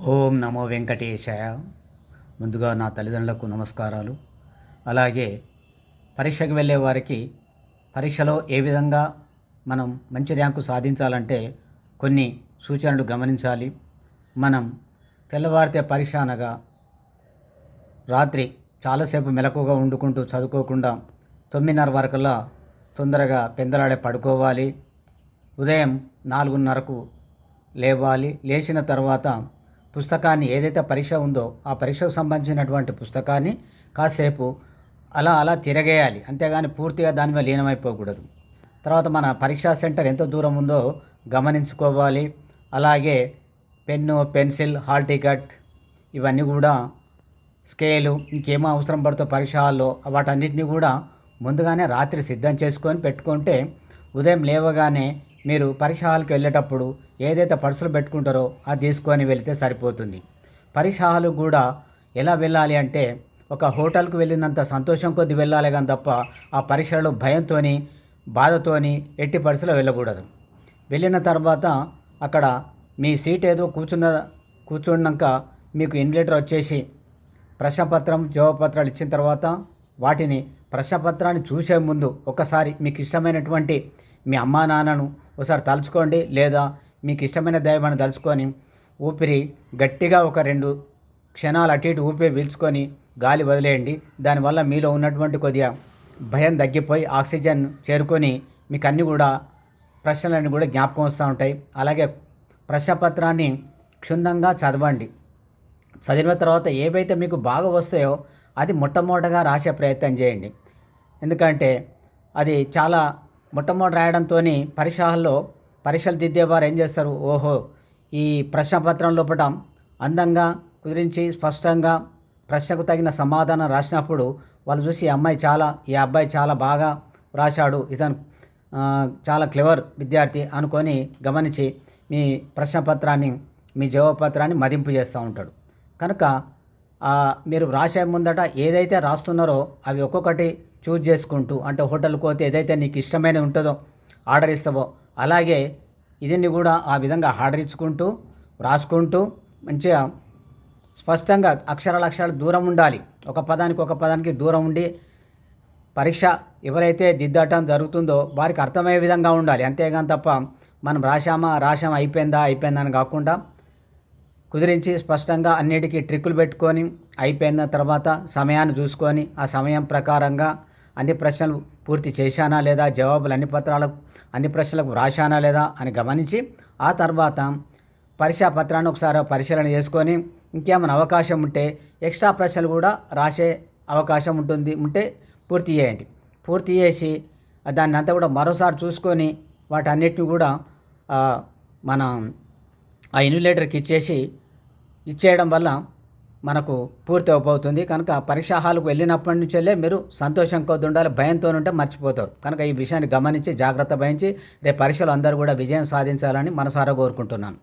ఓం నమో వెంకటేశాయ. ముందుగా నా తల్లిదండ్రులకు నమస్కారాలు. అలాగే పరీక్షకు వెళ్ళే వారికి పరీక్షలో ఏ విధంగా మనం మంచి ర్యాంకు సాధించాలంటే కొన్ని సూచనలు గమనించాలి. మనం తెల్లవారితే పరీక్ష అనగా రాత్రి చాలాసేపు మెలకువగా వండుకుంటూ చదువుకోకుండా 9:30 వరకల్లా తొందరగా పెందలాడే పడుకోవాలి. ఉదయం 4:30కు లేవాలి. లేచిన తర్వాత పుస్తకాన్ని ఏదైతే పరీక్ష ఉందో ఆ పరీక్షకు సంబంధించినటువంటి పుస్తకాన్ని కాసేపు అలా తిరగేయాలి. అంతేగాని పూర్తిగా దాని మీద లీనమైపోకూడదు. తర్వాత మన పరీక్షా సెంటర్ ఎంత దూరం ఉందో గమనించుకోవాలి. అలాగే పెన్ను, పెన్సిల్, హాల్ టికెట్ ఇవన్నీ కూడా స్కేలు ఇంకేమో అవసరం పడుతుందో పరీక్ష హాల్లో వాటన్నిటిని కూడా ముందుగానే రాత్రి సిద్ధం చేసుకొని పెట్టుకుంటే ఉదయం లేవగానే మీరు పరీక్ష హాల్కి వెళ్ళేటప్పుడు ఏదైతే పర్సులు పెట్టుకుంటారో అది తీసుకొని వెళితే సరిపోతుంది. పరీక్ష హాల్కి కూడా ఎలా వెళ్ళాలి అంటే ఒక హోటల్కి వెళ్ళినంత సంతోషం కొద్ది వెళ్ళాలి కానీ తప్ప ఆ పరీక్షలో భయంతోని బాధతోని ఎట్టి పరిస్థితుల్లో వెళ్ళకూడదు. వెళ్ళిన తర్వాత అక్కడ మీ సీట్ ఏదో కూర్చున్నాక మీకు ఇన్విజిలేటర్ వచ్చేసి ప్రశ్నపత్రం, జవాబుపత్రాలు ఇచ్చిన తర్వాత వాటిని ప్రశ్నపత్రాన్ని చూసే ముందు ఒకసారి మీకు ఇష్టమైనటువంటి మీ అమ్మా నాన్నను ఒకసారి తలుచుకోండి, లేదా మీకు ఇష్టమైన దైవాన్ని తలుచుకొని ఊపిరి గట్టిగా ఒక 2 క్షణాలు అటు ఇటు ఊపిరి పీల్చుకొని గాలి వదిలేయండి. దానివల్ల మీలో ఉన్నటువంటి కొద్దిగా భయం తగ్గిపోయి ఆక్సిజన్ చేరుకొని మీకు అన్నీ కూడా ప్రశ్నలన్నీ కూడా జ్ఞాపకం వస్తూ ఉంటాయి. అలాగే ప్రశ్నపత్రాన్ని క్షుణ్ణంగా చదవండి. చదివిన తర్వాత ఏవైతే మీకు బాగా వస్తాయో అది మొట్టమొదటగా రాసే ప్రయత్నం చేయండి. ఎందుకంటే అది చాలా మొట్టమొదటి రాయడంతో పరీక్ష హాల్లో పరీక్షలు దిద్దేవారు ఏం చేస్తారు, ఓహో ఈ ప్రశ్నపత్రం లోపల అందంగా కుదిరించి స్పష్టంగా ప్రశ్నకు తగిన సమాధానం రాసినప్పుడు వాళ్ళు చూసి ఈ అబ్బాయి చాలా బాగా రాశాడు, ఇతను చాలా క్లెవర్ విద్యార్థి అనుకొని గమనించి మీ ప్రశ్నపత్రాన్ని, మీ జవాబుపత్రాన్ని మదింపు చేస్తూ ఉంటాడు. కనుక మీరు రాసే ముందట ఏదైతే రాస్తున్నారో అవి ఒక్కొక్కటి చూజ్ చేసుకుంటూ, అంటే హోటల్కి పోతే ఏదైతే నీకు ఇష్టమైనది ఉంటుందో ఆర్డర్ ఇస్తావో అలాగే ఇదిని కూడా ఆ విధంగా ఆర్డర్ ఇచ్చుకుంటూ రాసుకుంటూ మంచిగా స్పష్టంగా అక్షరాలు దూరం ఉండాలి. ఒక పదానికి దూరం ఉండి పరీక్ష ఎవరైతే దిద్దటం జరుగుతుందో వారికి అర్థమయ్యే విధంగా ఉండాలి. అంతేగాని తప్ప మనం రాశామా అయిపోయిందా అని కాకుండా కుదిరించి స్పష్టంగా అన్నిటికీ ట్రిక్కులు పెట్టుకొని అయిపోయిన తర్వాత సమయాన్ని చూసుకొని ఆ సమయం ప్రకారంగా అన్ని ప్రశ్నలు పూర్తి చేశానా లేదా, జవాబులు అన్ని ప్రశ్నలకు రాశానా లేదా అని గమనించి ఆ తర్వాత పరీక్షా పత్రాన్ని ఒకసారి పరిశీలన చేసుకొని ఇంకేమైనా అవకాశం ఉంటే ఎక్స్ట్రా ప్రశ్నలు కూడా రాసే అవకాశం ఉంటే పూర్తి చేయండి. పూర్తి చేసి దాన్ని అంతా కూడా మరోసారి చూసుకొని వాటన్నిటిని కూడా మన ఆ ఇన్విజిలేటర్కి ఇచ్చేయడం వల్ల మనకు పూర్తి అయిపోతుంది. కనుక పరీక్షా హాల్కు వెళ్ళినప్పటి నుంచెల్లే మీరు సంతోషం కొద్ది ఉండాలి. భయంతో ఉంటే మర్చిపోతారు. కనుక ఈ విషయాన్ని గమనించి జాగ్రత్త వహించి రేపు పరీక్షలు అందరూ కూడా విజయం సాధించాలని మనసారా కోరుకుంటున్నాను.